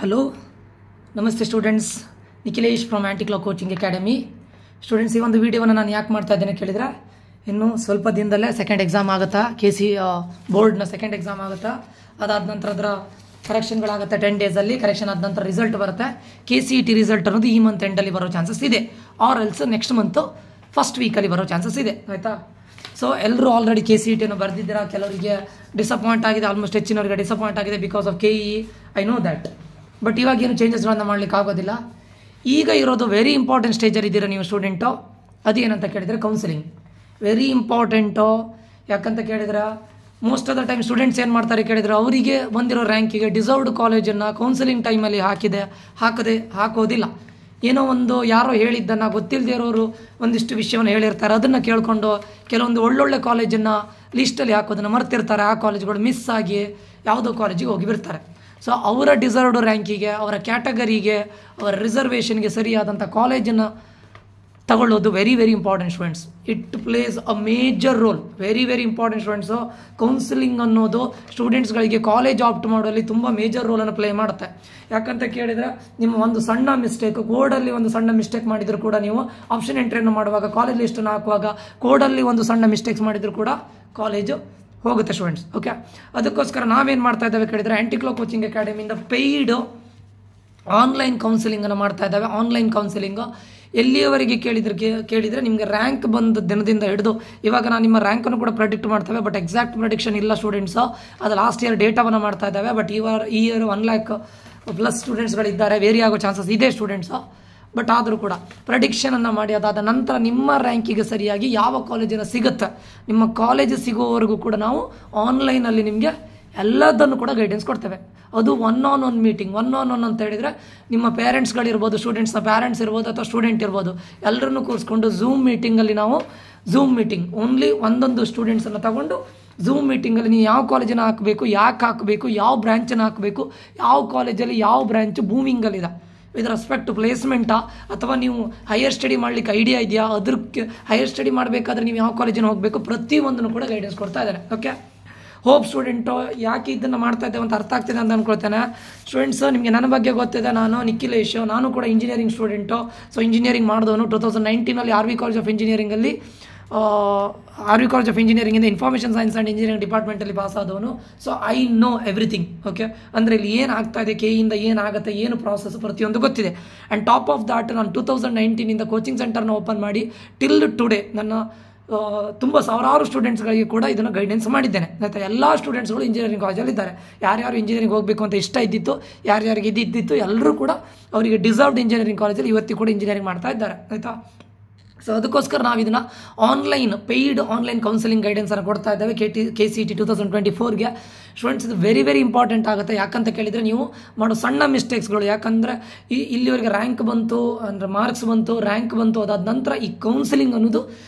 Hello ನಮಸ್ತೆ students, Nikhilesh from ಆಂಟಿಕ್ಲಾ coaching academy. Students, ಈ ಒಂದು ವಿಡಿಯೋವನ್ನು ನಾನು ಯಾಕೆ ಮಾಡ್ತಾ ಇದ್ದೇನೆ ಕೇಳಿದರೆ, ಇನ್ನು ಸ್ವಲ್ಪ ದಿನದಲ್ಲೇ ಸೆಕೆಂಡ್ ಎಕ್ಸಾಮ್ ಆಗುತ್ತಾ, ಬೋರ್ಡ್ನ ಸೆಕೆಂಡ್ ಎಕ್ಸಾಮ್ ಆಗುತ್ತಾ, ಅದಾದ ನಂತರ ಅದರ ಕರೆಕ್ಷನ್ಗಳಾಗುತ್ತೆ 10 ಡೇಸಲ್ಲಿ. ಕರೆಕ್ಷನ್ ಆದ ನಂತರ ರಿಸಲ್ಟ್ ಬರುತ್ತೆ. KCET ರಿಸಲ್ಟ್ ಅನ್ನೋದು ಈ ಮಂತ್ ಎಂಡಲ್ಲಿ ಬರೋ ಚಾನ್ಸಸ್ ಇದೆ, or else next month first ವೀಕಲ್ಲಿ ಬರೋ ಚಾನ್ಸಸ್ ಇದೆ, ಆಯಿತಾ. ಸೊ ಎಲ್ಲರೂ ಆಲ್ರೆಡಿ KCET ಬರೆದಿದ್ದೀರಾ. ಕೆಲವರಿಗೆ ಡಿಸಪಾಯಿಂಟ್ ಆಗಿದೆ, ಆಲ್ಮೋಸ್ಟ್ ಹೆಚ್ಚಿನವರಿಗೆ ಡಿಸಪಾಯಿಂಟ್ ಆಗಿದೆ because of KE. I know that. But ಇವಾಗ ಏನು ಚೇಂಜಸ್ಗಳನ್ನು ಮಾಡಲಿಕ್ಕೆ ಆಗೋದಿಲ್ಲ. ಈಗ ಇರೋದು ವೆರಿ ಇಂಪಾರ್ಟೆಂಟ್ ಸ್ಟೇಜಲ್ಲಿ ಇದ್ದೀರಾ ನೀವು ಸ್ಟೂಡೆಂಟು. ಅದೇನಂತ ಕೇಳಿದರೆ ಕೌನ್ಸಿಲಿಂಗ್ ವೆರಿ ಇಂಪಾರ್ಟೆಂಟು. ಯಾಕಂತ ಕೇಳಿದ್ರೆ most of the time students ಏನು ಮಾಡ್ತಾರೆ ಕೇಳಿದರೆ, ಅವರಿಗೆ ಬಂದಿರೋ ರ್ಯಾಂಕಿಗೆ ಡಿಸರ್ವ್ಡ್ ಕಾಲೇಜನ್ನು ಕೌನ್ಸಿಲಿಂಗ್ ಟೈಮಲ್ಲಿ ಹಾಕೋದಿಲ್ಲ. ಏನೋ ಒಂದು ಯಾರೋ ಹೇಳಿದ್ದನ್ನು ಗೊತ್ತಿಲ್ಲದೆ ಇರೋರು ಒಂದಿಷ್ಟು ವಿಷಯವನ್ನು ಹೇಳಿರ್ತಾರೆ, ಅದನ್ನು ಕೇಳಿಕೊಂಡು ಕೆಲವೊಂದು ಒಳ್ಳೊಳ್ಳೆ ಕಾಲೇಜನ್ನು ಲೀಸ್ಟಲ್ಲಿ ಹಾಕೋದನ್ನು ಮರ್ತಿರ್ತಾರೆ. ಆ ಕಾಲೇಜ್ಗಳು ಮಿಸ್ ಆಗಿ ಯಾವುದೋ ಕಾಲೇಜಿಗೆ ಹೋಗಿ ಬಿಡ್ತಾರೆ. ಸೊ ಅವರ ಡಿಸರ್ವ್ಡ್ ರ್ಯಾಂಕಿಗೆ, ಅವರ ಕ್ಯಾಟಗರಿಗೆ, ಅವರ ರಿಸರ್ವೇಷನ್ಗೆ ಸರಿಯಾದಂಥ ಕಾಲೇಜನ್ನು ತಗೊಳ್ಳೋದು very very important students. It place a major role, very very important students. Counselling ಅನ್ನೋದು ಸ್ಟೂಡೆಂಟ್ಸ್ಗಳಿಗೆ ಕಾಲೇಜ್ ಆಪ್ಟ್ ಮಾಡುವಲ್ಲಿ ತುಂಬ ಮೇಜರ್ ರೋಲನ್ನು ಪ್ಲೇ ಮಾಡುತ್ತೆ. ಯಾಕಂತ ಕೇಳಿದರೆ, ನಿಮ್ಮ ಒಂದು ಸಣ್ಣ ಮಿಸ್ಟೇಕ್, ಕೋಡಲ್ಲಿ ಒಂದು ಸಣ್ಣ ಮಿಸ್ಟೇಕ್ ಮಾಡಿದರೂ ಕೂಡ, ನೀವು ಆಪ್ಷನ್ ಎಂಟ್ರಿಯನ್ನು ಮಾಡುವಾಗ, ಕಾಲೇಜ್ ಲಿಸ್ಟನ್ನು ಹಾಕುವಾಗ ಕೋಡಲ್ಲಿ ಒಂದು ಸಣ್ಣ ಮಿಸ್ಟೇಕ್ಸ್ ಮಾಡಿದರೂ ಕೂಡ ಕಾಲೇಜು ಹೋಗುತ್ತೆ ಸ್ಟೂಡೆಂಟ್ಸ್. ಓಕೆ, ಅದಕ್ಕೋಸ್ಕರ ನಾವೇನು ಮಾಡ್ತಾ ಇದ್ದೇವೆ ಕೇಳಿದರೆ, ಆಂಟಿಕ್ಲಾ ಕೋಚಿಂಗ್ ಅಕಾಡೆಮಿಯಿಂದ ಪೇಯ್ಡ್ ಆನ್ಲೈನ್ ಕೌನ್ಸಿಲಿಂಗನ್ನು ಮಾಡ್ತಾ ಇದ್ದಾವೆ. ಆನ್ಲೈನ್ ಕೌನ್ಸಿಲಿಂಗು ಎಲ್ಲಿಯವರೆಗೆ ಕೇಳಿದರೆ ನಿಮಗೆ ರ್ಯಾಂಕ್ ಬಂದ ದಿನದಿಂದ ಹಿಡಿದು ಇವಾಗ ನಾನು ನಿಮ್ಮ ರ್ಯಾಂಕನ್ನು ಕೂಡ ಪ್ರೆಡಿಕ್ಟ್ ಮಾಡ್ತೇವೆ. ಬಟ್ ಎಕ್ಸಾಕ್ಟ್ ಪ್ರೆಡಿಕ್ಷನ್ ಇಲ್ಲ ಸ್ಟೂಡೆಂಟ್ಸು. ಅದು ಲಾಸ್ಟ್ ಇಯರ್ ಡೇಟಾವನ್ನು ಮಾಡ್ತಾ ಇದ್ದಾವೆ. ಬಟ್ ಈ ಇಯರ್ 1 lakh ಪ್ಲಸ್ ಸ್ಟೂಡೆಂಟ್ಸ್ಗಳಿದ್ದಾರೆ. ವೇರಿ ಆಗೋ ಚಾನ್ಸಸ್ ಇದೆ ಸ್ಟೂಡೆಂಟ್ಸು. ಬಟ್ ಆದರೂ ಕೂಡ ಪ್ರೆಡಿಕ್ಷನನ್ನು ಮಾಡಿ ಅದಾದ ನಂತರ ನಿಮ್ಮ ರ್ಯಾಂಕಿಗೆ ಸರಿಯಾಗಿ ಯಾವ ಕಾಲೇಜಿನ ಸಿಗುತ್ತೆ, ನಿಮ್ಮ ಕಾಲೇಜ್ ಸಿಗುವವರೆಗೂ ಕೂಡ ನಾವು ಆನ್ಲೈನಲ್ಲಿ ನಿಮಗೆ ಎಲ್ಲದನ್ನು ಕೂಡ ಗೈಡೆನ್ಸ್ ಕೊಡ್ತೇವೆ. ಅದು ಒನ್ ಆನ್ ಮೀಟಿಂಗ್ ಅಂತ ಹೇಳಿದರೆ, ನಿಮ್ಮ ಪೇರೆಂಟ್ಸ್ಗಳಿರ್ಬೋದು, ಸ್ಟೂಡೆಂಟ್ಸ್ನ ಪ್ಯಾರೆಂಟ್ಸ್ ಇರ್ಬೋದು ಅಥವಾ ಸ್ಟೂಡೆಂಟ್ ಇರ್ಬೋದು, ಎಲ್ಲರನ್ನೂ ಕೂರಿಸ್ಕೊಂಡು ಝೂಮ್ ಮೀಟಿಂಗಲ್ಲಿ ನಾವು ಓನ್ಲಿ ಒಂದೊಂದು ಸ್ಟೂಡೆಂಟ್ಸನ್ನು ತಗೊಂಡು ಝೂಮ್ ಮೀಟಿಂಗಲ್ಲಿ ನೀವು ಯಾವ ಕಾಲೇಜನ್ನು ಹಾಕಬೇಕು, ಯಾಕೆ ಹಾಕಬೇಕು, ಯಾವ ಬ್ರ್ಯಾಂಚನ್ನು ಹಾಕಬೇಕು, ಯಾವ ಕಾಲೇಜಲ್ಲಿ ಯಾವ ಬ್ರ್ಯಾಂಚು ಬೂಮಿಂಗಲ್ಲಿದೆ ವಿತ್ ರೆಸ್ಪೆಕ್ಟ್ ಟು ಪ್ಲೇಸ್ಮೆಂಟಾ, ಅಥವಾ ನೀವು ಹೈಯರ್ ಸ್ಟಡಿ ಮಾಡಲಿಕ್ಕೆ ಐಡಿಯಾ ಇದೆಯಾ, ಅದಕ್ಕೆ ಹೈಯರ್ ಸ್ಟಡಿ ಮಾಡಬೇಕಾದ್ರೆ ನೀವು ಯಾವ ಕಾಲೇಜಿನ ಹೋಗಬೇಕು, ಪ್ರತಿಯೊಂದನ್ನು ಕೂಡ ಗೈಡೆನ್ಸ್ ಕೊಡ್ತಾ ಇದ್ದಾರೆ. ಓಕೆ, ಹೋಪ್ ಸ್ಟೂಡೆಂಟು ಯಾಕೆ ಇದನ್ನು ಮಾಡ್ತಾ ಇದ್ದೇವೆ ಅಂತ ಅರ್ಥ ಆಗ್ತಿದೆ ಅಂತ ಅಂದ್ಕೊಳ್ತೇನೆ. ಸ್ಟೂಡೆಂಟ್ಸು, ನಿಮಗೆ ನನ್ನ ಬಗ್ಗೆ ಗೊತ್ತಿದೆ, ನಾನು ನಿಖಿಲೇಶ್, ನಾನು ಕೂಡ ಇಂಜಿನಿಯರಿಂಗ್ ಸ್ಟೂಡೆಂಟು. ಸೊ ಇಂಜಿನಿಯರಿಂಗ್ ಮಾಡಿದವನು 2019 RV ಕಾಲೇಜ್ ಆಫ್ ಇಂಜಿನಿಯರಿಂಗಲ್ಲಿ RV ಕಾಲೇಜ್ ಆಫ್ ಇಂಜಿನಿಯರಿಂಗಿಂದ ಇನ್ಫಾರ್ಮೇಷನ್ ಸೈನ್ಸ್ ಆ್ಯಂಡ್ ಇಂಜಿನಿಯರಿಂಗ್ ಡಿಪಾರ್ಟ್ಮೆಂಟಲ್ಲಿ ಪಾಸ್ ಆದವನು. So I know everything. Okay, ಅಂದರೆ ಇಲ್ಲಿ ಏನು ಆಗ್ತಾ ಇದೆ, KEಯಿಂದ ಏನಾಗುತ್ತೆ, ಏನು ಪ್ರಾಸೆಸ್, ಪ್ರತಿಯೊಂದು ಗೊತ್ತಿದೆ. ಆ್ಯಂಡ್ ಟಾಪ್ ಆಫ್ ದಾಟ್, ನಾನು 2019 ಕೋಚಿಂಗ್ ಸೆಂಟರ್ನ ಓಪನ್ ಮಾಡಿ ಟಿಲ್ ಟುಡೇ ನನ್ನ ತುಂಬ ಸಾವಿರಾರು ಸ್ಟೂಡೆಂಟ್ಸ್ಗಳಿಗೆ ಕೂಡ ಇದನ್ನು ಗೈಡೆನ್ಸ್ ಮಾಡಿದ್ದೇನೆ. ಆಯಿತಾ, ಎಲ್ಲ ಸ್ಟೂಡೆಂಟ್ಸ್ಗಳು ಇಂಜಿನಿಯರಿಂಗ್ ಕಾಲೇಜಲ್ಲಿ ಇದ್ದಾರೆ. ಯಾರ್ಯಾರು ಇಂಜಿನಿಯರಿಂಗ್ ಹೋಗಬೇಕು ಅಂತ ಇಷ್ಟ ಇದ್ದಿತ್ತು, ಯಾರ್ಯಾರಿಗೆ ಇದ್ದಿತ್ತು, ಎಲ್ಲರೂ ಕೂಡ ಅವರಿಗೆ ಡಿಸರ್ವ್ಡ್ ಇಂಜಿನಿಯರಿಂಗ್ ಕಾಲೇಜಲ್ಲಿ ಇವತ್ತಿಗೂ ಕೂಡ ಇಂಜಿನಿಯರಿಂಗ್ ಮಾಡ್ತಾ ಇದ್ದಾರೆ. ಆಯಿತಾ, ಸೊ ಅದಕ್ಕೋಸ್ಕರ ನಾವು ಇದನ್ನು ಪೇಯ್ಡ್ ಆನ್ಲೈನ್ ಕೌನ್ಸಿಲಿಂಗ್ ಗೈಡೆನ್ಸನ್ನು ಕೊಡ್ತಾ ಇದ್ದೇವೆ KCET 2024ಗೆ. ಸ್ಟೂಡೆಂಟ್ಸ್, ಇದು ವೆರಿ ವೆರಿ ಇಂಪಾರ್ಟೆಂಟ್ ಆಗುತ್ತೆ. ಯಾಕಂತ ಕೇಳಿದರೆ, ನೀವು ಮಾಡೋ ಸಣ್ಣ ಮಿಸ್ಟೇಕ್ಸ್ಗಳು, ಯಾಕಂದರೆ ಇಲ್ಲಿವರೆಗೆ ರ್ಯಾಂಕ್ ಬಂತು ಅಂದರೆ ಮಾರ್ಕ್ಸ್ ಬಂತು, ರ್ಯಾಂಕ್ ಬಂತು, ಅದಾದ ನಂತರ ಈ ಕೌನ್ಸಿಲಿಂಗ್ ಅನ್ನೋದು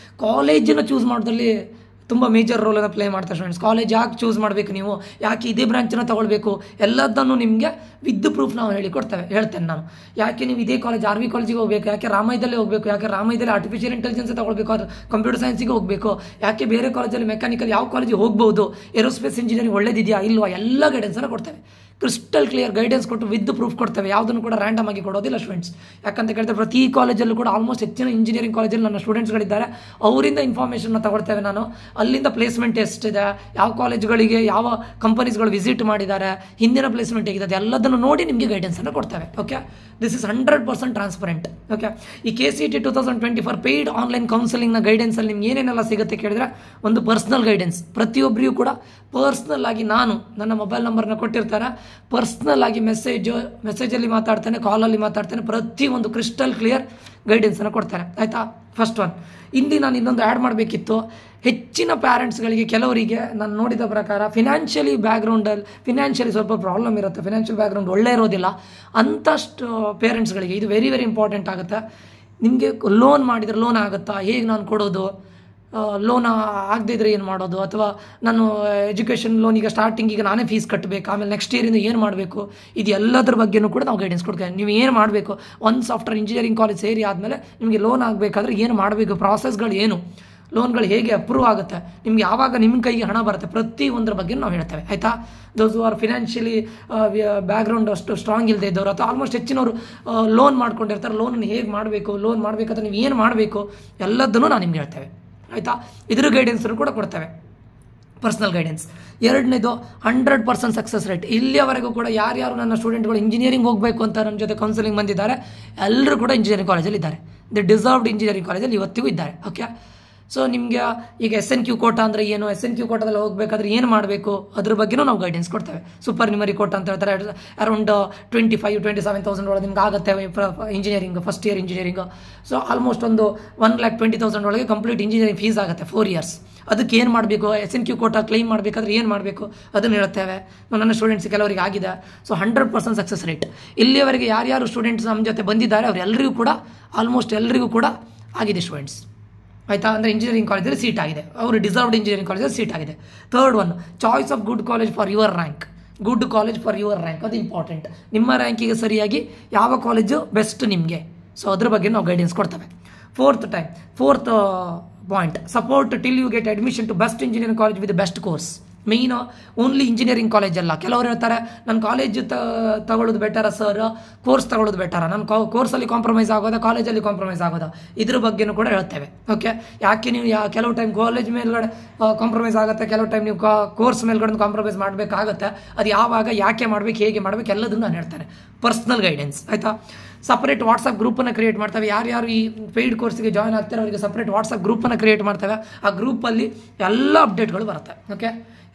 ಕಾಲೇಜನ್ನು ಚೂಸ್ ಮಾಡೋದ್ರಲ್ಲಿ ತುಂಬ ಮೇಜರ್ ರೋಲನ್ನು ಪ್ಲೇ ಮಾಡ್ತಾರೆ ಸ್ಟೂಡೆಂಟ್ಸ್. ಕಾಲೇಜ್ ಯಾಕೆ ಚೂಸ್ ಮಾಡಬೇಕು, ನೀವು ಯಾಕೆ ಇದೇ ಬ್ರಾಂಚನ್ನು ತೊಗೊಳ್ಬೇಕು, ಎಲ್ಲದನ್ನು ನಿಮಗೆ ವಿತ್ ಪ್ರೂಫ್ ನಾವು ಹೇಳ್ತೇನೆ ನಾನು. ಯಾಕೆ ನೀವು ಇದೇ ಕಾಲೇಜ್ RV ಕಾಲೇಜಿಗೆ ಹೋಗಬೇಕು, ಯಾಕೆ ರಾಮಯ್ಯದಲ್ಲೇ ಹೋಗಬೇಕು, ಯಾಕೆ ರಾಮಯ್ಯದಲ್ಲಿ ಆರ್ಟಿಫಿಷಿಯಲ್ ಇಂಟೆಲಿಜೆನ್ಸ್ ತೊಗೊಳ್ಬೇಕು, ಅದು ಕಂಪ್ಯೂಟರ್ ಸೈನ್ಸಿಗೆ ಹೋಗಬೇಕು, ಯಾಕೆ ಬೇರೆ ಕಾಲೇಜಲ್ಲಿ ಮೆಕ್ಯಾನಿಕಲ್ ಯಾವ ಕಾಲೇಜಿಗೆ ಹೋಗ್ಬೋದು, ಏರೋಸ್ಪೇಸ್ ಇಂಜಿನಿಯರಿಂಗ್ ಒಳ್ಳೇದಿದೆಯಾ ಇಲ್ವಾ, ಎಲ್ಲ ಗೈಡೆನ್ಸನ್ನು ಕೊಡ್ತೇವೆ. ಕ್ರಿಸ್ಟಲ್ ಕ್ಲಿಯರ್ ಗೈಡೆನ್ಸ್ ಕೊಟ್ಟು ವಿತ್ ಪ್ರೂಫ್ ಕೊಡ್ತೇವೆ. ಯಾವುದನ್ನು ಕೂಡ ರ್ಯಾಂಡಮ್ ಆಗಿ ಕೊಡೋದಿಲ್ಲ ಸ್ಟೂಡೆಂಟ್ಸ್. ಯಾಕಂತ ಕೇಳಿದ್ರೆ, ಪ್ರತಿ ಕಾಲೇಜಲ್ಲೂ ಕೂಡ ಆಲ್ಮೋಸ್ಟ್ ಹೆಚ್ಚಿನ ಇಂಜಿನಿಯರಿಂಗ್ ಕಾಲೇಜಲ್ಲಿ ನನ್ನ ಸ್ಟೂಡೆಂಟ್ಸ್ಗಳಿದ್ದಾರೆ. ಅವರಿಂದ ಇನ್ಫಾರ್ಮೇಷನ್ನ ತಗೊಳ್ತೇವೆ ನಾನು. ಅಲ್ಲಿಂದ ಪ್ಲೇಸ್ಮೆಂಟ್ ಎಷ್ಟಿದೆ, ಯಾವ ಕಾಲೇಜ್ಗಳಿಗೆ ಯಾವ ಕಂಪನೀಸ್ಗಳು ವಿಸಿಟ್ ಮಾಡಿದ್ದಾರೆ, ಹಿಂದಿನ ಪ್ಲೇಸ್ಮೆಂಟ್ ಹೇಗಿದೆ, ಎಲ್ಲದನ್ನು ನೋಡಿ ನಿಮಗೆ ಗೈಡೆನ್ಸನ್ನು ಕೊಡ್ತೇವೆ. Okay, this is 100% transparent. Okay, ಈ KCET 2024 ಪೇಯ್ಡ್ ಆನ್ಲೈನ್ ಕೌನ್ಸಿಲಿಂಗ್ನ ಗೈಡೆನ್ಸಲ್ಲಿ ನಿಮ್ಗೆ ಏನೇನೆಲ್ಲ ಸಿಗುತ್ತೆ ಕೇಳಿದರೆ, ಒಂದು ಪರ್ಸ್ನಲ್ ಗೈಡೆನ್ಸ್. ಪ್ರತಿಯೊಬ್ಬರಿಗೂ ಕೂಡ ಪರ್ಸ್ನಲ್ ಆಗಿ ನಾನು ನನ್ನ ಮೊಬೈಲ್ ನಂಬರ್ನ ಕೊಟ್ಟಿರ್ತಾರೆ. ಪರ್ಸ್ನಲ್ ಆಗಿ ಮೆಸೇಜಲ್ಲಿ ಮಾತಾಡ್ತೇನೆ, ಕಾಲಲ್ಲಿ ಮಾತಾಡ್ತೇನೆ. ಪ್ರತಿಯೊಂದು ಕ್ರಿಸ್ಟಲ್ ಕ್ಲಿಯರ್ ಗೈಡೆನ್ಸನ್ನು ಕೊಡ್ತಾರೆ. ಆಯಿತಾ, ಫಸ್ಟ್ ಒನ್. ಇಲ್ಲಿ ನಾನು ಇನ್ನೊಂದು ಆ್ಯಡ್ ಮಾಡಬೇಕಿತ್ತು. ಹೆಚ್ಚಿನ ಪ್ಯಾರೆಂಟ್ಸ್ಗಳಿಗೆ, ಕೆಲವರಿಗೆ ನಾನು ನೋಡಿದ ಪ್ರಕಾರ ಫಿನಾನ್ಷಿಯಲಿ ಸ್ವಲ್ಪ ಪ್ರಾಬ್ಲಮ್ ಇರುತ್ತೆ, ಫಿನಾನ್ಷಿಯಲ್ ಬ್ಯಾಕ್ಗ್ರೌಂಡ್ ಒಳ್ಳೆ ಇರೋದಿಲ್ಲ. ಅಂಥಷ್ಟು ಪೇರೆಂಟ್ಸ್ಗಳಿಗೆ ಇದು ವೆರಿ ವೆರಿ ಇಂಪಾರ್ಟೆಂಟ್ ಆಗುತ್ತೆ. ನಿಮಗೆ ಲೋನ್ ಮಾಡಿದರೆ ಲೋನ್ ಆಗುತ್ತಾ, ಹೇಗೆ ನಾನು ಕೊಡೋದು, ಲೋನ್ ಆಗದೇ ಇದ್ರೆ ಏನು ಮಾಡೋದು, ಅಥವಾ ನಾನು ಎಜುಕೇಷನ್ ಲೋನ್ ಈಗ ಸ್ಟಾರ್ಟಿಂಗಿಗೆ ನಾನೇ ಫೀಸ್ ಕಟ್ಟಬೇಕು, ಆಮೇಲೆ ನೆಕ್ಸ್ಟ್ ಇಯರಿಂದ ಏನು ಮಾಡಬೇಕು, ಇದು ಎಲ್ಲದರ ಬಗ್ಗೆಯೂ ಕೂಡ ನಾವು ಗೈಡೆನ್ಸ್ ಕೊಡ್ತೇವೆ. ನೀವು ಏನು ಮಾಡಬೇಕು, ಒನ್ಸ್ ಆಫ್ಟರ್ ಇಂಜಿನಿಯರಿಂಗ್ ಕಾಲೇಜ್ ಸೇರಿ ಆದಮೇಲೆ ನಿಮಗೆ ಲೋನ್ ಆಗಬೇಕಾದ್ರೆ ಏನು ಮಾಡಬೇಕು, ಪ್ರಾಸೆಸ್ಗಳು ಏನು, ಲೋನ್ಗಳು ಹೇಗೆ ಅಪ್ರೂವ್ ಆಗುತ್ತೆ, ನಿಮ್ಗೆ ಯಾವಾಗ ನಿಮ್ಮ ಕೈಗೆ ಹಣ ಬರುತ್ತೆ, ಪ್ರತಿ ಒಂದ್ರ ಬಗ್ಗೆ ನಾವು ಹೇಳ್ತೇವೆ ಆಯಿತಾ. ದೋಸ್ ಆರ್ ಫಿನಾನ್ಷಿಯಲಿ ಬ್ಯಾಕ್ಗ್ರೌಂಡ್ ಅಷ್ಟು ಸ್ಟ್ರಾಂಗ್ ಇಲ್ಲದೆ ಇದ್ದವರು ಅಥವಾ ಆಲ್ಮೋಸ್ಟ್ ಹೆಚ್ಚಿನವರು ಲೋನ್ ಮಾಡ್ಕೊಂಡಿರ್ತಾರೆ, ಲೋನನ್ನು ಹೇಗೆ ಮಾಡಬೇಕು, ಲೋನ್ ಮಾಡಬೇಕಾದ್ರೆ ನೀವು ಏನು ಮಾಡಬೇಕು ಎಲ್ಲದನ್ನು ನಾನು ನಿಮ್ಗೆ ಹೇಳ್ತೇವೆ ಆಯಿತಾ. ಇದ್ರ ಗೈಡೆನ್ಸನ್ನು ಕೂಡ ಕೊಡ್ತೇವೆ, ಪರ್ಸನಲ್ ಗೈಡೆನ್ಸ್. ಎರಡನೇದು 100% ಸಕ್ಸಸ್ ರೇಟ್. ಇಲ್ಲಿಯವರೆಗೂ ಕೂಡ ಯಾರ್ಯಾರು ನನ್ನ ಸ್ಟೂಡೆಂಟ್ಗಳು ಇಂಜಿನಿಯರಿಂಗ್ ಹೋಗಬೇಕು ಅಂತ ನನ್ನ ಜೊತೆ ಕೌನ್ಸಿಲಿಂಗ್ ಬಂದಿದ್ದಾರೆ ಎಲ್ಲರೂ ಕೂಡ ಇಂಜಿನಿಯರಿಂಗ್ ಕಾಲೇಜಲ್ಲಿ ಇದ್ದಾರೆ. ದಿ ಡಿಸರ್ವ್ಡ್ ಇಂಜಿನಿಯರಿಂಗ್ ಕಾಲೇಜಲ್ಲಿ ಇವತ್ತಿಗೂ ಇದ್ದಾರೆ. ಓಕೆ, ಸೊ ನಿಮಗೆ ಈಗ SNQ ಕೋಟಾ ಅಂದರೆ ಏನು, SNQ ಕೋಟಾದಲ್ಲಿ ಹೋಗಬೇಕಾದ್ರೆ ಏನು ಮಾಡಬೇಕು ಅದ್ರ ಬಗ್ಗೆನೂ ನಾವು ಗೈಡೆನ್ಸ್ ಕೊಡ್ತೇವೆ. ಸೂಪರ್ ನ್ಯೂಮರಿ ಕೋಟಾ ಅಂತ ಹೇಳ್ತಾರೆ, ಅರೌಂಡ್ 25-27,000 ಒಳಗೆ ನಿಮ್ಗೆ ಆಗುತ್ತೆ engineering, first year engineering. So almost ಒಂದು 1,20,000 ಒಳಗೆ ಕಂಪ್ಲೀಟ್ ಇಂಜಿನಿಯರಿಂಗ್ ಫೀಸ್ ಆಗುತ್ತೆ 4 ಇಯರ್ಸ್. ಅದಕ್ಕೆ ಏನು ಮಾಡಬೇಕು, SNQ ಕೋಟಾ ಕ್ಲೈಮ್ ಮಾಡಬೇಕಾದ್ರೆ ಏನು ಮಾಡಬೇಕು ಅದನ್ನು ಹೇಳ್ತೇವೆ. ನನ್ನ ಸ್ಟೂಡೆಂಟ್ಸ್ ಕೆಲವರಿಗೆ ಆಗಿದೆ. So 100% success rate. ಇಲ್ಲಿಯವರೆಗೆ ಯಾರ್ಯಾರು ಸ್ಟೂಡೆಂಟ್ಸ್ ನಮ್ಮ ಜೊತೆ ಬಂದಿದ್ದಾರೆ ಅವರೆಲ್ಲರಿಗೂ ಕೂಡ ಆಲ್ಮೋಸ್ಟ್ ಎಲ್ಲರಿಗೂ ಕೂಡ ಆಗಿದೆ ಸ್ಟೂಡೆಂಟ್ಸ್ ಆಯಿತಾ. ಅಂದರೆ ಇಂಜಿನಿಯರಿಂಗ್ ಕಾಲೇಜಲ್ಲಿ ಸೀಟ್ ಆಗಿದೆ, ಅವರು ಡಿಸರ್ವ್ಡ್ ಇಂಜಿನಿಯರಿಂಗ್ ಕಾಲೇಜಲ್ಲಿ ಸೀಟ್ ಆಗಿದೆ. Third one, choice of good college for your rank. Good college for your rank, ಅದು ಇಂಪಾರ್ಟೆಂಟ್. ನಿಮ್ಮ ರ್ಯಾಂಕಿಗೆ ಸರಿಯಾಗಿ ಯಾವ ಕಾಲೇಜು ಬೆಸ್ಟ್ ನಿಮಗೆ, ಸೊ ಅದ್ರ ಬಗ್ಗೆ ನಾವು ಗೈಡೆನ್ಸ್ ಕೊಡ್ತೇವೆ. Fourth point, support till you get admission to best engineering college with best course. Main only engineering college ಅಲ್ಲ. ಕೆಲವರು ಹೇಳ್ತಾರೆ ನನ್ನ ಕಾಲೇಜ್ ತಗೊಳ್ಳೋದು ಬೆಟರ ಸರ್, ಕೋರ್ಸ್ ತಗೊಳ್ಳೋದು ಬೆಟರ, ನನ್ನ ಕೋರ್ಸಲ್ಲಿ ಕಾಂಪ್ರಮೈಸ್ ಆಗೋದಾ, ಕಾಲೇಜಲ್ಲಿ ಕಾಂಪ್ರಮೈಸ್ ಆಗೋದಾ, ಇದ್ರ ಬಗ್ಗೆನೂ ಕೂಡ ಹೇಳ್ತೇವೆ. ಓಕೆ, ಯಾಕೆ ನೀವು ಕೆಲವು ಟೈಮ್ ಕಾಲೇಜ್ ಮೇಲ್ಗಡೆ ಕಾಂಪ್ರಮೈಸ್ ಆಗುತ್ತೆ, ಕೆಲವು ಟೈಮ್ ನೀವು ಕೋರ್ಸ್ ಮೇಲ್ಗಡೆ ಕಾಂಪ್ರಮೈಸ್ ಮಾಡಬೇಕಾಗುತ್ತೆ. ಅದು ಯಾವಾಗ, ಯಾಕೆ ಮಾಡಬೇಕು, ಹೇಗೆ ಮಾಡಬೇಕು ಎಲ್ಲದನ್ನು ನಾನು ಹೇಳ್ತೇನೆ. ಪರ್ಸ್ನಲ್ ಗೈಡೆನ್ಸ್ ಆಯಿತಾ. ಸಪ್ರೇಟ್ ವಾಟ್ಸಪ್ ಗ್ರೂಪನ್ನು ಕ್ರಿಯೇಟ್ ಮಾಡ್ತೇವೆ. ಯಾರ್ಯಾರು ಈ ಪೇಯ್ಡ್ ಕೋರ್ಸ್ಗೆ ಜಾಯ್ನ್ ಆಗ್ತಾರೆ ಅವರಿಗೆ ಸಪ್ರೇಟ್ ವಾಟ್ಸಪ್ ಗ್ರೂಪನ್ನು ಕ್ರಿಯೇಟ್ ಮಾಡ್ತೇವೆ. ಆ ಗ್ರೂಪಲ್ಲಿ ಎಲ್ಲ ಅಪ್ಡೇಟ್ಗಳು ಬರುತ್ತೆ. ಓಕೆ,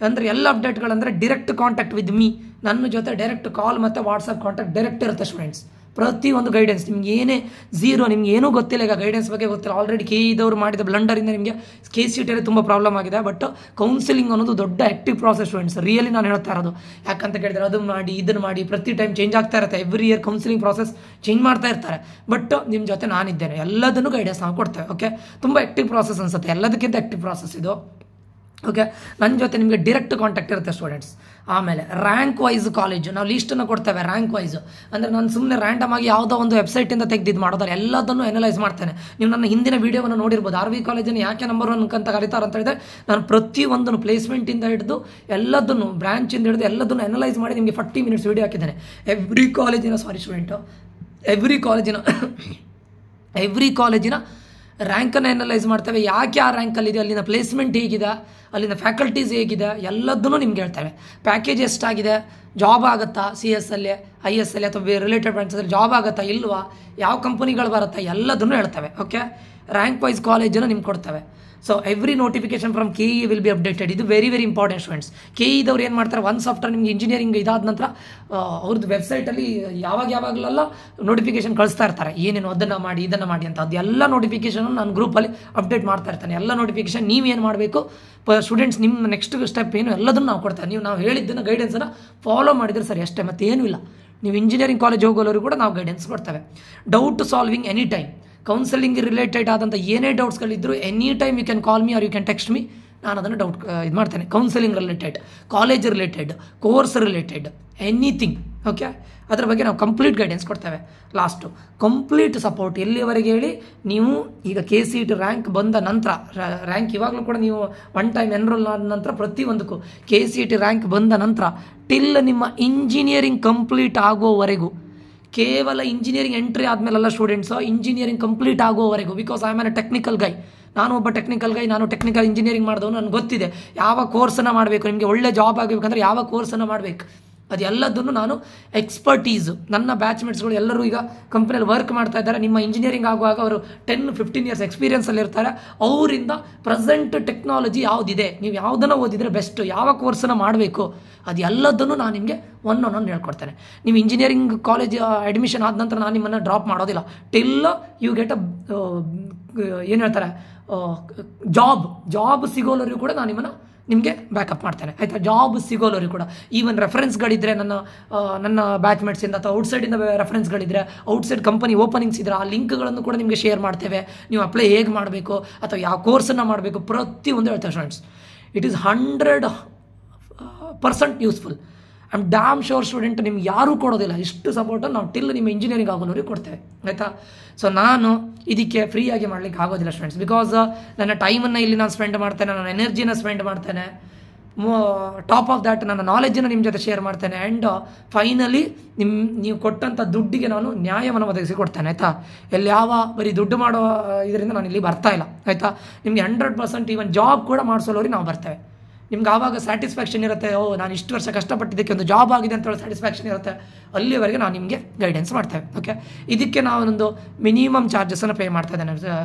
ಅಂದರೆ ಎಲ್ಲ ಅಪ್ಡೇಟ್ಗಳಂದರೆ ಡೈರೆಕ್ಟ್ ಕಾಂಟ್ಯಾಕ್ಟ್ ವಿತ್ ಮೀ, ನನ್ನ ಜೊತೆ ಡೈರೆಕ್ಟ್ ಕಾಲ್ ಮತ್ತು ವಾಟ್ಸಪ್ ಕಾಂಟ್ಯಾಕ್ಟ್ ಡೈರೆಕ್ಟ್ ಇರುತ್ತೆ ಸ್ಟೂಡೆಂಟ್ಸ್. ಪ್ರತಿಯೊಂದು ಗೈಡೆನ್ಸ್ ನಿಮ್ಗೆ ಏನೇ ನಿಮ್ಗೆ ಏನೂ ಗೊತ್ತಿಲ್ಲ, ಈಗ ಗೈಡೆನ್ಸ್ ಬಗ್ಗೆ ಗೊತ್ತಿಲ್ಲ, ಆಲ್ರೆಡಿ KE ಮಾಡಿದ ಬ್ಲಂಡರಿಂದ ನಿಮಗೆ KCET ತುಂಬ ಪ್ರಾಬ್ಲಮ್ ಆಗಿದೆ. ಬಟ್ ಕೌನ್ಸಿಲಿಂಗ್ ಅನ್ನೋದು ದೊಡ್ಡ ಆ್ಯಕ್ಟಿವ್ ಪ್ರಾಸೆಸ್ ಸ್ಟೂಡೆಂಟ್ಸ್, ರಿಯಲಿ ನಾನು ಹೇಳ್ತಾ ಇರೋದು. ಯಾಕಂತ ಕೇಳಿದ್ರೆ ಅದನ್ನು ಮಾಡಿ ಇದನ್ನು ಮಾಡಿ ಪ್ರತಿ ಟೈಮ್ ಚೇಂಜ್ ಆಗ್ತಾ ಇರುತ್ತೆ. Every year counselling process change ಮಾಡ್ತಾ ಇರ್ತಾರೆ. ಬಟ್ ನಿಮ್ಮ ಜೊತೆ ನಾನಿದ್ದೇನೆ, ಎಲ್ಲದನ್ನು ಗೈಡೆನ್ಸ್ ನಾವು ಕೊಡ್ತೇವೆ. ಓಕೆ, ತುಂಬ ಆ್ಯಕ್ಟಿವ್ ಪ್ರಾಸೆಸ್ ಅನ್ಸುತ್ತೆ, ಎಲ್ಲದಕ್ಕಿಂತ ಆ್ಯಕ್ಟಿವ್ ಪ್ರಾಸೆಸ್ ಇದು. ಓಕೆ, ನನ್ನ ಜೊತೆ ನಿಮಗೆ ಡೈರೆಕ್ಟ್ ಕಾಂಟ್ಯಾಕ್ಟ್ ಇರುತ್ತೆ ಸ್ಟೂಡೆಂಟ್ಸ್. ಆಮೇಲೆ ರ್ಯಾಂಕ್ ವೈಸ್ ಕಾಲೇಜು ನಾವು ಲೀಸ್ಟನ್ನು ಕೊಡ್ತೇವೆ. ರ್ಯಾಂಕ್ ವೈಸು ಅಂದರೆ ನಾನು ಸುಮ್ಮನೆ ರ್ಯಾಂಡಮ್ ಆಗಿ ಯಾವುದೋ ಒಂದು ವೆಬ್ಸೈಟಿಂದ ತೆಗೆದಿದ್ದು ಮಾಡೋದಾರೆ, ಎಲ್ಲದನ್ನು ಅನಲೈಸ್ ಮಾಡ್ತೇನೆ. ನೀವು ನನ್ನ ಹಿಂದಿನ ವೀಡಿಯೋವನ್ನು ನೋಡಿರ್ಬೋದು, RV ಕಾಲೇಜನ್ನು ಯಾಕೆ ನಂಬರ್ 1 ಅಂತ ಕರೀತಾರೆ ಅಂತ ಹೇಳಿದ್ರೆ ನಾನು ಪ್ರತಿಯೊಂದನ್ನು ಪ್ಲೇಸ್ಮೆಂಟಿಂದ ಹಿಡಿದು ಎಲ್ಲದನ್ನು ಬ್ರಾಂಚಿಂದ ಹಿಡಿದು ಎಲ್ಲದನ್ನು ಅನಲೈಸ್ ಮಾಡಿ ನಿಮಗೆ 40 ಮಿನಿಟ್ಸ್ ವೀಡಿಯೋ ಹಾಕಿದ್ದೇನೆ. ಎವ್ರಿ ಕಾಲೇಜಿನ ರ್ಯಾಂಕನ್ನು ಅನಲೈಸ್ ಮಾಡ್ತೇವೆ. ಯಾಕೆ ಆ ರ್ಯಾಂಕಲ್ಲಿದೆ, ಅಲ್ಲಿನ ಪ್ಲೇಸ್ಮೆಂಟ್ ಹೇಗಿದೆ, ಅಲ್ಲಿನ ಫ್ಯಾಕಲ್ಟೀಸ್ ಹೇಗಿದೆ, ಎಲ್ಲದನ್ನು ನಿಮ್ಗೆ ಹೇಳ್ತೇವೆ. ಪ್ಯಾಕೇಜ್ ಎಷ್ಟಾಗಿದೆ, ಜಾಬ್ ಆಗುತ್ತಾ CS ಅಲ್ಲಿ, IS ಅಲ್ಲಿ ಅಥವಾ ರಿಲೇಟೆಡ್ ಬ್ರಾಂಚಲ್ಲಿ ಜಾಬ್ ಆಗುತ್ತಾ ಇಲ್ವಾ, ಯಾವ ಕಂಪನಿಗಳು ಬರುತ್ತಾ ಎಲ್ಲದನ್ನು ಹೇಳ್ತೇವೆ. ಓಕೆ, ರ್ಯಾಂಕ್ ವೈಸ್ ಕಾಲೇಜನ್ನು ನಿಮ್ಗೆ ಕೊಡ್ತೇವೆ. So every notification from KE will be updated. ಇದು ವೆರಿ ಇಂಪಾರ್ಟೆಂಟ್ ಸ್ಟೂಡೆಂಟ್ಸ್. KE ಏನು ಮಾಡ್ತಾರೆ, ಒನ್ಸ್ ಆಫ್ಟರ್ ನಿಮ್ಗೆ ಇಂಜಿನಿಯರಿಂಗ್ ಇದಾದ ನಂತರ ಅವ್ರದ್ದು ವೆಬ್ಸೈಟಲ್ಲಿ ಯಾವಾಗಲೆಲ್ಲ ನೋಟಿಫಿಕೇಶನ್ ಕಳಿಸ್ತಾ ಇರ್ತಾರೆ, ಏನೇನು ಅದನ್ನು ಮಾಡಿ ಇದನ್ನು ಮಾಡಿ ಅಂತ. ಅದೆಲ್ಲ ನೋಟಿಫಿಕೇಶನ್ ನಾನು ಗ್ರೂಪಲ್ಲಿ ಅಪ್ಡೇಟ್ ಮಾಡ್ತಾ ಇರ್ತಾನೆ. ಎಲ್ಲ ನೋಟಿಫಿಕೇಶನ್ ನೀವೇನು ಮಾಡಬೇಕು ಸ್ಟೂಡೆಂಟ್ಸ್, ನಿಮ್ಮ ನೆಕ್ಸ್ಟ್ ಸ್ಟೆಪ್ ಏನು ಎಲ್ಲದನ್ನು ನಾವು ಕೊಡ್ತೇವೆ. ನಾವು ಹೇಳಿದ್ದನ್ನು ಗೈಡೆನ್ಸನ್ನು ಫಾಲೋ ಮಾಡಿದರೆ ಸರಿ ಅಷ್ಟೇ, ಮತ್ತೇನೂ ಇಲ್ಲ. ನೀವು ಇಂಜಿನಿಯರಿಂಗ್ ಕಾಲೇಜ್ ಹೋಗೋರು ಕೂಡ ನಾವು ಗೈಡೆನ್ಸ್ ಕೊಡ್ತೇವೆ. Doubt solving any time, counselling related ಆದಂಥ ಏನೇ ಡೌಟ್ಸ್ಗಳಿದ್ರು any time you can call me or you can text me, ನಾನು ಅದನ್ನು ಇದು ಮಾಡ್ತೇನೆ. Counselling related, college related, course related, anything. Okay, ಅದರ ಬಗ್ಗೆ ನಾವು ಕಂಪ್ಲೀಟ್ ಗೈಡೆನ್ಸ್ ಕೊಡ್ತೇವೆ. Last complete support. ಎಲ್ಲಿವರೆಗೆ ಹೇಳಿ, ನೀವು ಈಗ KCET ರ್ಯಾಂಕ್ ಬಂದ ನಂತರ, ರ್ಯಾಂಕ್ ಇವಾಗಲೂ ಕೂಡ ನೀವು 1 ಟೈಮ್ ಎನ್ರೋಲ್ ಆದ ನಂತರ ಪ್ರತಿಯೊಂದಕ್ಕೂ KCET ರ್ಯಾಂಕ್ ಬಂದ ನಂತರ ಟಿಲ್ ನಿಮ್ಮ ಇಂಜಿನಿಯರಿಂಗ್ ಕಂಪ್ಲೀಟ್ ಆಗೋವರೆಗೂ, ಕೇವಲ ಇಂಜಿನಿಯರಿಂಗ್ ಎಂಟ್ರಿ ಆದಮೇಲೆಲ್ಲ ಸ್ಟೂಡೆಂಟ್ಸು, ಇಂಜಿನಿಯರಿಂಗ್ ಕಂಪ್ಲೀಟ್ ಆಗೋವರೆಗೂ, because I am an technical guy. ನಾನು ಒಬ್ಬ ಟೆಕ್ನಿಕಲ್ ಗೈ, ನಾನು ಟೆಕ್ನಿಕಲ್ ಇಂಜಿನಿಯರಿಂಗ್ ಮಾಡಿದವನು. ನನಗೆ ಗೊತ್ತಿದೆ ಯಾವ ಕೋರ್ಸನ್ನು ಮಾಡಬೇಕು, ನಿಮಗೆ ಒಳ್ಳೆ ಜಾಬ್ ಆಗಬೇಕಂದ್ರೆ ಯಾವ ಕೋರ್ಸನ್ನು ಮಾಡಬೇಕು, ಅದೆಲ್ಲದನ್ನು ನಾನು ಎಕ್ಸ್ಪರ್ಟೀಸು. ನನ್ನ ಬ್ಯಾಚ್ಮೇಟ್ಸ್ಗಳು ಎಲ್ಲರೂ ಈಗ ಕಂಪ್ನಿಯಲ್ಲಿ ವರ್ಕ್ ಮಾಡ್ತಾ ಇದ್ದಾರೆ. ನಿಮ್ಮ ಇಂಜಿನಿಯರಿಂಗ್ ಆಗುವಾಗ ಅವರು 10-15 ಇಯರ್ಸ್ ಎಕ್ಸ್ಪೀರಿಯನ್ಸಲ್ಲಿ ಇರ್ತಾರೆ. ಅವರಿಂದ ಪ್ರೆಸೆಂಟ್ ಟೆಕ್ನಾಲಜಿ ಯಾವುದಿದೆ, ನೀವು ಯಾವುದನ್ನು ಓದಿದರೆ ಬೆಸ್ಟ್, ಯಾವ ಕೋರ್ಸನ್ನು ಮಾಡಬೇಕು, ಅದು ಎಲ್ಲದನ್ನು ನಾನು ನಿಮಗೆ ಒಂದೊಂದು ಹೇಳ್ಕೊಡ್ತೇನೆ. ನೀವು ಇಂಜಿನಿಯರಿಂಗ್ ಕಾಲೇಜ್ ಅಡ್ಮಿಷನ್ ಆದ ನಂತರ ನಾನು ನಿಮ್ಮನ್ನು ಡ್ರಾಪ್ ಮಾಡೋದಿಲ್ಲ. ಟಿಲ್ ಯು ಗೆಟ್ ಏನು ಹೇಳ್ತಾರೆ ಜಾಬ್ ಸಿಗೋಲ್ಲರಿಗೂ ಕೂಡ ನಾನು ನಿಮಗೆ ಬ್ಯಾಕಪ್ ಮಾಡ್ತೇನೆ, ಆಯಿತಾ. ಜಾಬ್ ಸಿಗೋಲ್ಲರಿಗೂ ಕೂಡ ಈವನ್ ರೆಫರೆನ್ಸ್ಗಳಿದ್ದರೆ ನನ್ನ ಬ್ಯಾಚ್ಮೇಟ್ಸಿಂದ ಅಥವಾ ಔಟ್ಸೈಡಿಂದ ರೆಫರೆನ್ಸ್ಗಳಿದ್ದರೆ, ಔಟ್ಸೈಡ್ ಕಂಪನಿ ಓಪನಿಂಗ್ಸ್ ಇದ್ದರೆ ಆ ಲಿಂಕ್ಗಳನ್ನು ಕೂಡ ನಿಮಗೆ ಶೇರ್ ಮಾಡ್ತೇವೆ. ನೀವು ಅಪ್ಲೈ ಹೇಗೆ ಮಾಡಬೇಕು ಅಥವಾ ಯಾವ ಕೋರ್ಸನ್ನು ಮಾಡಬೇಕು ಪ್ರತಿಯೊಂದು ಹೇಳ್ತೇವೆ students. It is 100% useful. I am dam sure student ನಿಮ್ಗೆ ಯಾರೂ ಕೊಡೋದಿಲ್ಲ. ಇಷ್ಟು ಸಪೋರ್ಟನ್ನು ನಾವು ಟಿಲ್ ನಿಮ್ಮ ಇಂಜಿನಿಯರಿಂಗ್ ಆಗೋನವ್ರಿಗೆ ಕೊಡ್ತೇವೆ, ಆಯಿತಾ. ಸೊ ನಾನು ಇದಕ್ಕೆ ಫ್ರೀಯಾಗಿ ಮಾಡಲಿಕ್ಕೆ ಆಗೋದಿಲ್ಲ ಸ್ಟೂಡೆಂಟ್ಸ್, ಬಿಕಾಸ್ ನನ್ನ ಟೈಮನ್ನು ಇಲ್ಲಿ ನಾನು ಸ್ಪೆಂಡ್ ಮಾಡ್ತೇನೆ, ನನ್ನ ಎನರ್ಜಿನ ಸ್ಪೆಂಡ್ ಮಾಡ್ತೇನೆ, ಟಾಪ್ ಆಫ್ ದ್ಯಾಟ್ ನನ್ನ ನಾಲೆಜನ್ನು ನಿಮ್ಮ ಜೊತೆ ಶೇರ್ ಮಾಡ್ತೇನೆ. ಆ್ಯಂಡ್ ಫೈನಲಿ ನೀವು ಕೊಟ್ಟಂಥ ದುಡ್ಡಿಗೆ ನಾನು ನ್ಯಾಯವನ್ನು ಒದಗಿಸಿ ಕೊಡ್ತೇನೆ, ಆಯಿತಾ. ಎಲ್ಲಿ ಯಾವ ಬರೀ ದುಡ್ಡು ಮಾಡೋ ಇದರಿಂದ ನಾನು ಇಲ್ಲಿ ಬರ್ತಾ ಇಲ್ಲ, ಆಯಿತಾ. ನಿಮಗೆ 100% ಈವನ್ ಜಾಬ್ ಕೂಡ ಮಾಡಿಸೋರಿಗೆ ನಾವು ಬರ್ತೇವೆ. ನಿಮ್ಗೆ ಆವಾಗ ಸ್ಯಾಟಿಸ್ಫ್ಯಾಕ್ಷನ್ ಇರುತ್ತೆ, ನಾನು ಇಷ್ಟು ವರ್ಷ ಕಷ್ಟಪಟ್ಟಿದ್ದಕ್ಕೆ ಒಂದು ಜಾಬ್ ಆಗಿದೆ ಅಂತ ಹೇಳಿ ಸ್ಯಾಟಿಸ್ಫ್ಯಾಕ್ಷನ್ ಇರುತ್ತೆ. ಅಲ್ಲಿವರೆಗೆ ನಾವು ನಿಮಗೆ ಗೈಡೆನ್ಸ್ ಮಾಡ್ತೇವೆ, ಓಕೆ. ಇದಕ್ಕೆ ನಾವು ಒಂದು ಮಿನಿಮಮ್ ಚಾರ್ಜಸನ್ನು ಪೇ ಮಾಡ್ತಾ ಇದ್ದೇನೆ,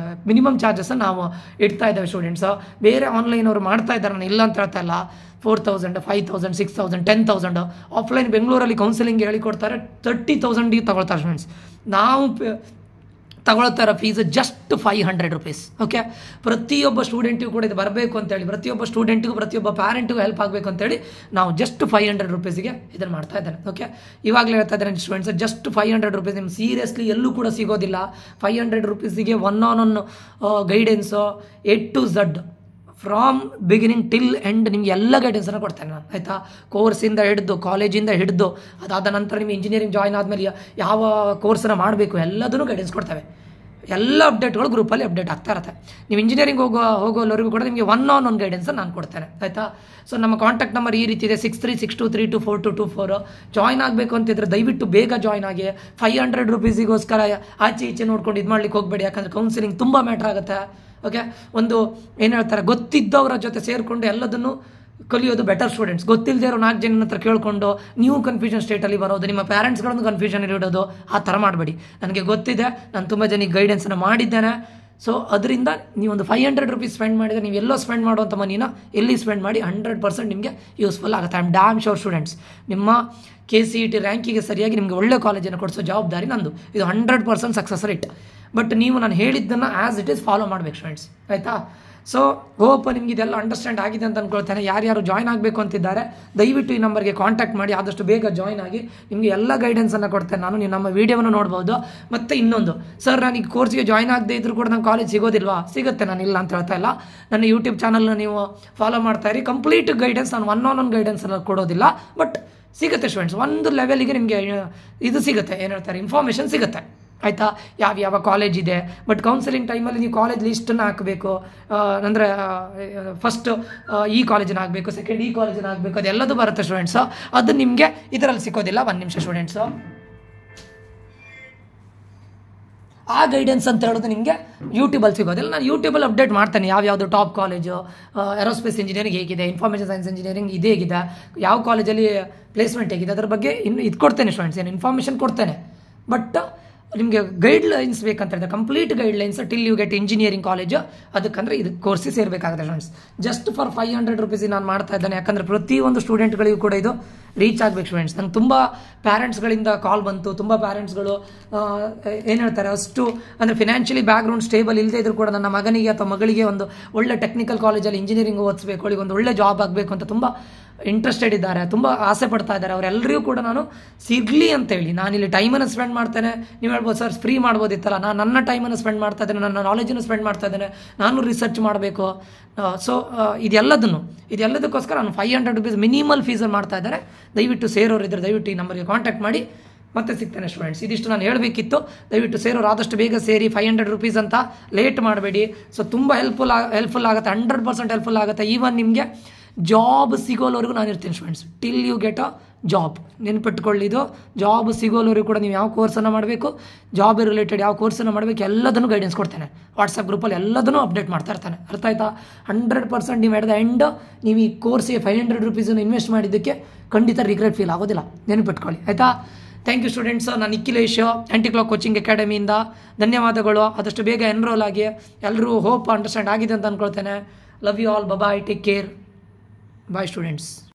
ಮಿನಿಮಮ್ ಚಾರ್ಜಸನ್ನು ನಾವು ಇಡ್ತಾ ಇದ್ದೇವೆ ಸ್ಟೂಡೆಂಟ್ಸು. ಬೇರೆ ಆನ್ಲೈನ್ ಅವರು ಮಾಡ್ತಾ ಇದ್ದಾರೆ, ನಾನು ಇಲ್ಲ ಅಂತ ಹೇಳ್ತಾ ಇಲ್ಲ. 4,000, 5,000, 6,000, 10,000 ಆಫ್ಲೈನ್ ಬೆಂಗಳೂರಲ್ಲಿ ಕೌನ್ಸಿಲಿಂಗ್ ಹೇಳಿಕೊಡ್ತಾರೆ, 30,000 ತಗೊಳ್ತಾರೆ ಸ್ಟೂಡೆಂಟ್ಸ್. ನಾವು ತಗೊಳ್ತಾ ಇರೋ ಫೀಸ್ ಜಸ್ಟ್ 500 rupees, ಓಕೆ. ಪ್ರತಿಯೊಬ್ಬ ಸ್ಟೂಡೆಂಟಿಗೂ ಕೂಡ ಇದು ಬರಬೇಕು ಅಂತೇಳಿ, ಪ್ರತಿಯೊಬ್ಬ ಸ್ಟೂಡೆಂಟಿಗೂ ಪ್ರತಿಯೊಬ್ಬ ಪ್ಯಾರೆಂಟಿಗೂ ಹೆಲ್ಪ್ ಆಗಬೇಕು ಅಂತೇಳಿ ನಾವು ಜಸ್ಟ್ 500 rupeesಗೆ ಇದನ್ನು ಮಾಡ್ತಾ ಇದ್ದೇನೆ, ಓಕೆ. ಇವಾಗಲೇ ಹೇಳ್ತಾ ಇದ್ದೇನೆ ಸ್ಟೂಡೆಂಟ್ಸ್, ಜಸ್ಟ್ 500 rupees ನಿಮ್ಗೆ ಸೀರಿಯಸ್ಲಿ ಎಲ್ಲೂ ಕೂಡ ಸಿಗೋದಿಲ್ಲ. 500 rupeesಗೆ one guidance A to Z from beginning till end ನಿಮ್ಗೆ ಎಲ್ಲ ಗೈಡೆನ್ಸನ್ನು ಕೊಡ್ತೇನೆ ನಾನು, ಆಯಿತಾ. ಕೋರ್ಸಿಂದ ಹಿಡಿದು, ಕಾಲೇಜಿಂದ ಹಿಡಿದು, ಅದಾದ ನಂತರ ನಿಮಗೆ ಇಂಜಿನಿಯರಿಂಗ್ ಜಾಯ್ನ್ ಆದಮೇಲೆ ಯಾವ ಕೋರ್ಸನ್ನು ಮಾಡಬೇಕು ಎಲ್ಲದನ್ನು ಗೈಡೆನ್ಸ್ ಕೊಡ್ತೇವೆ. ಎಲ್ಲ ಅಪ್ಡೇಟ್ಗಳು ಗ್ರೂಪಲ್ಲಿ ಅಪ್ಡೇಟ್ ಆಗ್ತಾ ಇರುತ್ತೆ. ನೀವು ಇಂಜಿನಿಯರಿಂಗ್ ಹೋಗೋವರೆಗೂ ಕೂಡ ನಿಮಗೆ ಒನ್ ಗೈಡೆನ್ಸನ್ನು ನಾನು ಕೊಡ್ತೇನೆ, ಆಯಿತಾ. ಸೊ ನಮ್ಮ ಕಾಂಟ್ಯಾಕ್ಟ್ ನಂಬರ್ ಈ ರೀತಿ ಇದೆ, 6362324224. ಜಾಯ್ನ್ ಆಗಬೇಕು ಅಂತಿದ್ರೆ ದಯವಿಟ್ಟು ಬೇಗ ಜಾಯ್ನ್ ಆಗಿ. 500 rupeesಗೋಸ್ಕರ ಆಚೆ ಈಚೆ ನೋಡ್ಕೊಂಡು ಇದು ಮಾಡ್ಲಿಕ್ಕೆ ಹೋಗಬೇಡಿ, ಯಾಕಂದರೆ ಕೌನ್ಸಿಲಿಂಗ್ ತುಂಬ ಮ್ಯಾಟ್ರ್ ಆಗುತ್ತೆ, ಓಕೆ. ಒಂದು ಏನು ಹೇಳ್ತಾರೆ, ಗೊತ್ತಿದ್ದವರ ಜೊತೆ ಸೇರಿಕೊಂಡು ಎಲ್ಲದನ್ನು ಕಲಿಯೋದು ಬೆಟರ್ ಸ್ಟೂಡೆಂಟ್ಸ್. ಗೊತ್ತಿಲ್ಲದೆ ಇರೋ 4 ಜನ ಹತ್ರ ಕೇಳಿಕೊಂಡು ನೀವು ಕನ್ಫ್ಯೂಷನ್ ಸ್ಟೇಟಲ್ಲಿ ಬರೋದು, ನಿಮ್ಮ ಪ್ಯಾರೆಂಟ್ಸ್ಗಳನ್ನು ಕನ್ಫ್ಯೂಷನ್ ಇಡೋದು, ಆ ಥರ ಮಾಡಬೇಡಿ. ನನಗೆ ಗೊತ್ತಿದೆ, ನಾನು ತುಂಬ ಜನಕ್ಕೆ ಗೈಡೆನ್ಸನ್ನು ಮಾಡಿದ್ದೇನೆ. ಸೊ ಅದರಿಂದ ನೀವೊಂದು 500 rupees ಸ್ಪೆಂಡ್ ಮಾಡಿದರೆ ನೀವು ಎಲ್ಲೋ ಸ್ಪೆಂಡ್ ಮಾಡುವಂಥ ಮನಿನ ಎಲ್ಲಿ ಸ್ಪೆಂಡ್ ಮಾಡಿ 100% ನಿಮಗೆ ಯೂಸ್ಫುಲ್ ಆಗುತ್ತೆ. I am dam sure students, ನಿಮ್ಮ KCET ರ್ಯಾಂಕಿಗೆ ಸರಿಯಾಗಿ ನಿಮಗೆ ಒಳ್ಳೆ ಕಾಲೇಜನ್ನು ಕೊಡಿಸೋ ಜವಾಬ್ದಾರಿ ನಂದು. ಇದು 100% ಸಕ್ಸಸ್ ರೇಟ್. ಬಟ್ ನೀವು ನಾನು ಹೇಳಿದ್ದನ್ನು ಆ್ಯಸ್ ಇಟ್ ಈಸ್ ಫಾಲೋ ಮಾಡಬೇಕು ಸ್ಟೂಡೆಂಟ್ಸ್, ಆಯಿತಾ. ಸೊ ಹೋಪ್ ನಿಮ್ಗೆ ಇದೆಲ್ಲ ಅಂಡರ್ಸ್ಟ್ಯಾಂಡ್ ಆಗಿದೆ ಅಂತ ಅಂದ್ಕೊಳ್ತೇನೆ. ಯಾರ್ಯಾರು ಜಾಯ್ನ್ ಆಗಬೇಕು ಅಂತಿದ್ದಾರೆ ದಯವಿಟ್ಟು ಈ ನಂಬರ್ಗೆ ಕಾಂಟ್ಯಾಕ್ಟ್ ಮಾಡಿ, ಆದಷ್ಟು ಬೇಗ ಜಾಯ್ನ್ ಆಗಿ. ನಿಮಗೆ ಎಲ್ಲ ಗೈಡೆನ್ಸನ್ನು ಕೊಡ್ತೇನೆ ನಾನು. ನೀವು ನಮ್ಮ ವೀಡಿಯೋವನ್ನು ನೋಡ್ಬೋದು. ಮತ್ತು ಇನ್ನೊಂದು, ಸರ್ ನಾನು ಈ ಕೋರ್ಸ್ಗೆ ಜಾಯ್ನ್ ಆಗದೇ ಇದ್ರೂ ಕೂಡ ನಂಗೆ ಕಾಲೇಜ್ ಸಿಗೋದಿಲ್ವಾ? ಸಿಗುತ್ತೆ, ನಾನು ಇಲ್ಲ ಅಂತ ಹೇಳ್ತಾ ಇಲ್ಲ. ನನ್ನ ಯೂಟ್ಯೂಬ್ ಚಾನಲ್ನ ನೀವು ಫಾಲೋ ಮಾಡ್ತಾ ಇರಿ. ಕಂಪ್ಲೀಟ್ ಗೈಡೆನ್ಸ್ ನಾನು ಒನ್ ಗೈಡೆನ್ಸನ್ನು ಕೊಡೋದಿಲ್ಲ, ಬಟ್ ಸಿಗುತ್ತೆ ಸ್ಟೂಡೆಂಟ್ಸ್. ಒಂದು ಲೆವೆಲಿಗೆ ನಿಮಗೆ ಇದು ಸಿಗುತ್ತೆ, ಏನು ಹೇಳ್ತಾರೆ, ಇನ್ಫಾರ್ಮೇಷನ್ ಸಿಗುತ್ತೆ, ಆಯಿತಾ. ಯಾವ ಕಾಲೇಜ್ ಇದೆ. ಬಟ್ ಕೌನ್ಸಿಲಿಂಗ್ ಟೈಮಲ್ಲಿ ನೀವು ಕಾಲೇಜ್ ಲಿಸ್ಟನ್ನು ಹಾಕಬೇಕು. ಅಂದರೆ ಫಸ್ಟ್ ಈ ಕಾಲೇಜಿನ ಆಗಬೇಕು, ಸೆಕೆಂಡ್ ಈ ಕಾಲೇಜಿನ ಆಗಬೇಕು, ಅದೆಲ್ಲದೂ ಬರುತ್ತೆ ಸ್ಟೂಡೆಂಟ್ಸು. ಅದು ನಿಮಗೆ ಇದರಲ್ಲಿ ಸಿಗೋದಿಲ್ಲ. 1 ನಿಮಿಷ ಸ್ಟೂಡೆಂಟ್ಸು. ಆ ಗೈಡೆನ್ಸ್ ಅಂತ ಹೇಳೋದು ನಿಮಗೆ ಯೂಟ್ಯೂಬಲ್ಲಿ ಸಿಗೋದಿಲ್ಲ. ನಾನು ಯೂಟ್ಯೂಬಲ್ಲಿ ಅಪ್ಡೇಟ್ ಮಾಡ್ತೇನೆ, ಯಾವ್ಯಾವುದು ಟಾಪ್ ಕಾಲೇಜು, ಏರೋಸ್ಪೇಸ್ ಇಂಜಿನಿಯರಿಂಗ್ ಹೇಗಿದೆ, ಇನ್ಫಾರ್ಮೇಷನ್ ಸೈನ್ಸ್ ಇಂಜಿನಿಯರಿಂಗ್ ಇದು ಹೇಗಿದೆ, ಯಾವ ಕಾಲೇಜಲ್ಲಿ ಪ್ಲೇಸ್ಮೆಂಟ್ ಹೇಗಿದೆ, ಅದರ ಬಗ್ಗೆ ಇದು ಕೊಡ್ತೇನೆ ಸ್ಟೂಡೆಂಟ್ಸ್, ಏನು ಇನ್ಫಾರ್ಮೇಷನ್ ಕೊಡ್ತೇನೆ. ಬಟ್ ನಿಮಗೆ ಗೈಡ್ಲೈನ್ಸ್ ಬೇಕಂತ ಹೇಳಿದ್ರೆ complete guidelines till you get engineering college. ಅದಕ್ಕಂದರೆ ಇದು ಕೋರ್ಸಿಗೆ ಸೇರಬೇಕಾಗುತ್ತೆ ಸ್ಟೂಡೆಂಟ್ಸ್. ಜಸ್ಟ್ ಫಾರ್ 500 rupees ನಾನು ಮಾಡ್ತಾ ಇದ್ದೇನೆ, ಯಾಕಂದರೆ ಪ್ರತಿಯೊಂದು ಸ್ಟೂಡೆಂಟ್ಗಳಿಗೂ ಕೂಡ ಇದು ರೀಚ್ ಆಗಬೇಕು ಸ್ಟೂಡೆಂಟ್ಸ್. ನಂಗೆ ತುಂಬ ಪ್ಯಾರೆಂಟ್ಸ್ಗಳಿಂದ ಕಾಲ್ ಬಂತು. ತುಂಬ ಪ್ಯಾರೆಂಟ್ಸ್ಗಳು ಏನು ಹೇಳ್ತಾರೆ, ಅಷ್ಟು ಅಂದರೆ ಫಿನಾನ್ಷಿಯಲಿ ಬ್ಯಾಕ್ಗ್ರೌಂಡ್ ಸ್ಟೇಬಲ್ ಇಲ್ಲದೆ ಇದ್ರೂ ಕೂಡ ನನ್ನ ಮಗನಿಗೆ ಅಥವಾ ಮಗಳಿಗೆ ಒಂದು ಒಳ್ಳೆ ಟೆಕ್ನಿಕಲ್ ಕಾಲೇಜಲ್ಲಿ ಇಂಜಿನಿಯರಿಂಗ್ ಓದಿಸ್ಬೇಕು, ಅವಳಿಗೆ ಒಂದು ಒಳ್ಳೆ ಜಾಬ್ ಆಗಬೇಕು ಅಂತ ತುಂಬ ಇಂಟ್ರೆಸ್ಟೆಡ್ ಇದ್ದಾರೆ, ತುಂಬ ಆಸೆ ಪಡ್ತಾ ಇದ್ದಾರೆ. ಅವರೆಲ್ಲರಿಗೂ ಕೂಡ ನಾನು ಸಿಗಲಿ ಅಂತೇಳಿ ನಾನಿಲ್ಲಿ ಟೈಮನ್ನು ಸ್ಪೆಂಡ್ ಮಾಡ್ತೇನೆ. ನೀವು ಹೇಳ್ಬೋದು ಸರ್ ಫ್ರೀ ಮಾಡ್ಬೋದಿತ್ತಲ್ಲ, ನಾನು ನನ್ನ ಟೈಮನ್ನು ಸ್ಪೆಂಡ್ ಮಾಡ್ತಾ ಇದ್ದೇನೆ, ನನ್ನ ನಾಲೆಜನ್ನು ಸ್ಪೆಂಡ್ ಮಾಡ್ತಾ ಇದ್ದೇನೆ, ನಾನು ರಿಸರ್ಚ್ ಮಾಡಬೇಕು. ಸೊ ಇದೆಲ್ಲದಕ್ಕೋಸ್ಕರ ನಾನು 500 rupees ಮಿನಿಮಲ್ ಫೀಸಲ್ಲಿ ಮಾಡ್ತಾ ಇದ್ದಾರೆ. ದಯವಿಟ್ಟು ಸೇರೋರು ಇದ್ದರೆ ದಯವಿಟ್ಟು ಈ ನಂಬರ್ಗೆ ಕಾಂಟ್ಯಾಕ್ಟ್ ಮಾಡಿ. ಮತ್ತೆ ಸಿಗ್ತೇನೆ ಸ್ಟೂಡೆಂಟ್ಸ್. ಇದಿಷ್ಟು ನಾನು ಹೇಳಬೇಕಿತ್ತು. ದಯವಿಟ್ಟು ಸೇರೋರು ಆದಷ್ಟು ಬೇಗ ಸೇರಿ. 500 rupees ಅಂತ ಲೇಟ್ ಮಾಡಬೇಡಿ. ಸೊ ತುಂಬ ಹೆಲ್ಪ್ಫುಲ್ ಆಗುತ್ತೆ, 100% ಹೆಲ್ಪ್ಫುಲ್ ಆಗುತ್ತೆ. ಈವನ್ ನಿಮಗೆ ಜಾಬ್ ಸಿಗೋಲ್ಲವರೆಗೂ ನಾನು ಇರ್ತೀನಿ students, till you get a job. ನೆನ್ಪಿಟ್ಕೊಳ್ಳಿದು, ಜಾಬ್ ಸಿಗೋಲ್ಲವರೆಗೂ ಕೂಡ ನೀವು ಯಾವ ಕೋರ್ಸನ್ನು ಮಾಡಬೇಕು, ಜಾಬ್ ರಿಲೇಟೆಡ್ ಯಾವ ಕೋರ್ಸನ್ನು ಮಾಡಬೇಕು ಎಲ್ಲದನ್ನು ಗೈಡೆನ್ಸ್ ಕೊಡ್ತೇನೆ. ವಾಟ್ಸಪ್ ಗ್ರೂಪಲ್ಲಿ ಎಲ್ಲದನ್ನು ಅಪ್ಡೇಟ್ ಮಾಡ್ತಾ ಇರ್ತಾನೆ, ಅರ್ಥ ಆಯ್ತಾ. 100% ನೀವು ಎಟ್ ದ ಎಂಡ್ ನೀವು ಈ ಕೋರ್ಸಿಗೆ 500 rupees ಇನ್ವೆಸ್ಟ್ ಮಾಡಿದ್ದಕ್ಕೆ ಖಂಡಿತ ರಿಗ್ರೆಟ್ ಫೀಲ್ ಆಗೋದಿಲ್ಲ, ನೆನಪಿಟ್ಕೊಳ್ಳಿ, ಆಯಿತಾ. Thank you students. ನಾನು ನಿಖಿಲೇಶ್, ಆ್ಯಂಟಿಕ್ಲಾಕ್ ಕೋಚಿಂಗ್ ಅಕಾಡೆಮಿಯಿಂದ ಧನ್ಯವಾದಗಳು. ಆದಷ್ಟು ಬೇಗ ಎನ್ರೋಲ್ ಆಗಿ. ಎಲ್ಲರೂ ಹೋಪ್ ಅಂಡರ್ಸ್ಟ್ಯಾಂಡ್ ಆಗಿದೆ ಅಂತ ಅಂದ್ಕೊಳ್ತೇನೆ. Love you all, bye, take care, bye students.